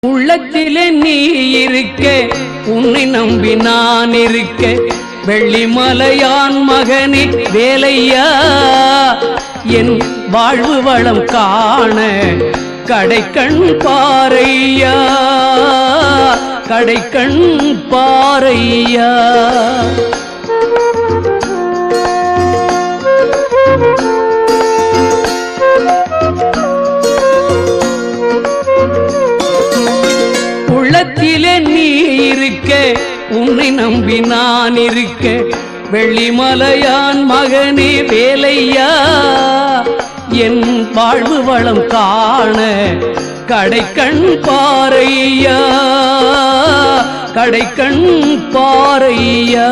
உள்ளத்திலே நீ இருக்க, உன்னை நம்பி நான் இருக்க, வெள்ளிமலையான் மகனே வேலையா, என் வாழ்வு வளம் காண கடைக்கண் பாரையா, கடைக்கண் பாரையா. உள்ளத்திலே நீ இருக்க, உன்னை நம்பி நான் இருக்க, வெள்ளிமலையான் மகனே வேலையா, என் வாழ்வு வளம் காண கடைக்கண் பாரையா, கடைக்கண் பாரையா.